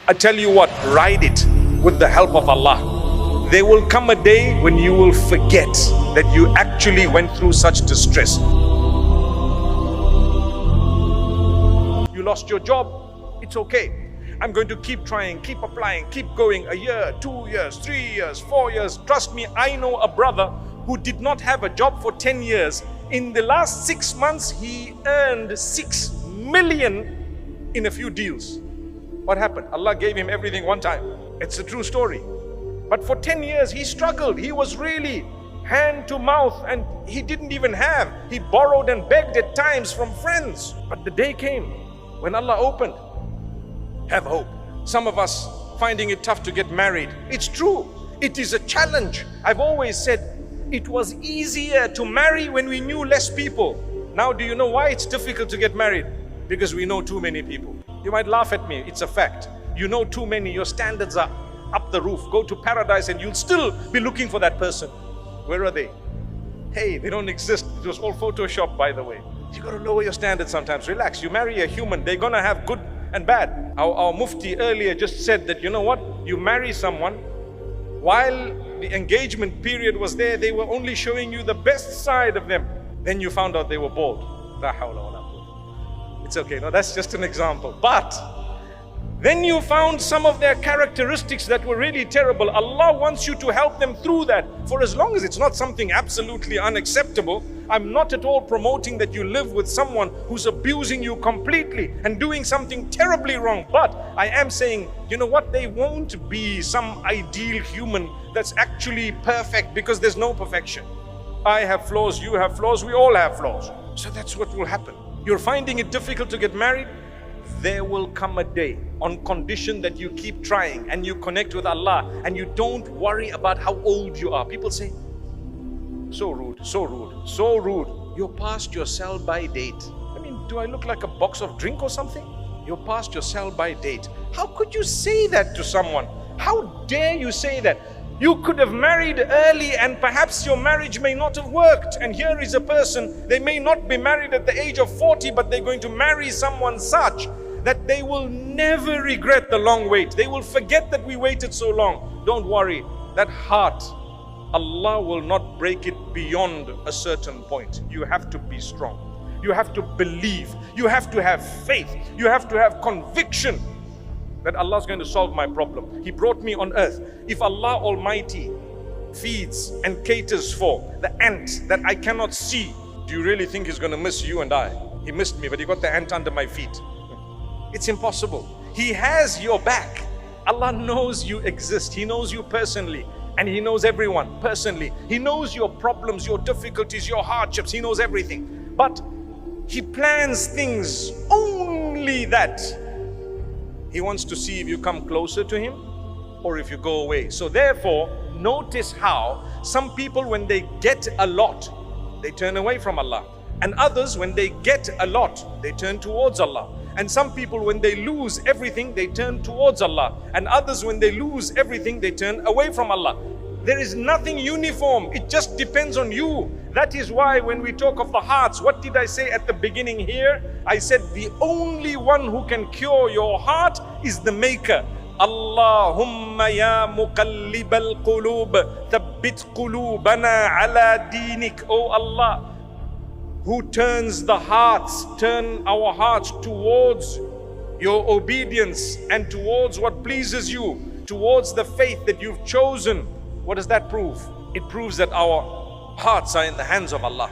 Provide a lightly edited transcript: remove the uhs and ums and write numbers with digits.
I tell you what, ride it with the help of Allah. There will come a day when you will forget that you actually went through such distress. You lost your job, it's okay. I'm going to keep trying, keep applying, keep going. A year, 2 years, 3 years, 4 years. Trust me, I know a brother who did not have a job for 10 years. In the last 6 months, he earned 6 million in a few deals. What happened? Allah gave him everything one time. It's a true story. But for 10 years, he struggled. He was really hand to mouth and he didn't even have. He borrowed and begged at times from friends. But the day came when Allah opened. Have hope. Some of us finding it tough to get married. It's true. It is a challenge. I've always said it was easier to marry when we knew less people. Now do you know why it's difficult to get married? Because we know too many people. You might laugh at me, it's a fact. You know too many, your standards are up the roof. Go to paradise and you'll still be looking for that person. Where are they? Hey, they don't exist. It was all Photoshop, by the way. You got to lower your standards sometimes. Relax. You marry a human, they're gonna have good and bad. Our Mufti earlier just said that, you know what? You marry someone, while the engagement period was there, they were only showing you the best side of them. Then you found out they were bald. La hawla wa la quwwata. It's okay, no, that's just an example. But then you found some of their characteristics that were really terrible. Allah wants you to help them through that. For as long as it's not something absolutely unacceptable, I'm not at all promoting that you live with someone who's abusing you completely and doing something terribly wrong. But I am saying, you know what? They won't be some ideal human that's actually perfect, because there's no perfection. I have flaws, you have flaws, we all have flaws. So that's what will happen. You're finding it difficult to get married? There will come a day, on condition that you keep trying and you connect with Allah and you don't worry about how old you are. People say, so rude, so rude, so rude. You're past your sell-by date. I mean, do I look like a box of drink or something? You're past your sell-by date. How could you say that to someone? How dare you say that? You could have married early and perhaps your marriage may not have worked. And here is a person, they may not be married at the age of 40, but they're going to marry someone such that they will never regret the long wait. They will forget that we waited so long. Don't worry, that heart, Allah will not break it beyond a certain point. You have to be strong. You have to believe. You have to have faith. You have to have conviction that Allah is going to solve my problem. He brought me on earth. If Allah Almighty feeds and caters for the ant that I cannot see, do you really think He's going to miss you and I? He missed me, but He got the ant under my feet. It's impossible. He has your back. Allah knows you exist. He knows you personally. And He knows everyone personally. He knows your problems, your difficulties, your hardships. He knows everything. But He plans things only that He wants to see if you come closer to Him or if you go away. So therefore, notice how some people, when they get a lot, they turn away from Allah. And others, when they get a lot, they turn towards Allah. And some people, when they lose everything, they turn towards Allah. And others, when they lose everything, they turn away from Allah. There is nothing uniform. It just depends on you. That is why when we talk of the hearts, what did I say at the beginning here? I said the only one who can cure your heart is the Maker. Allahumma ya muqallibal qulub, thabbit qulubana ala dinik. Oh Allah, who turns the hearts, turn our hearts towards your obedience and towards what pleases you, towards the faith that you've chosen. What does that prove? It proves that our hearts are in the hands of Allah.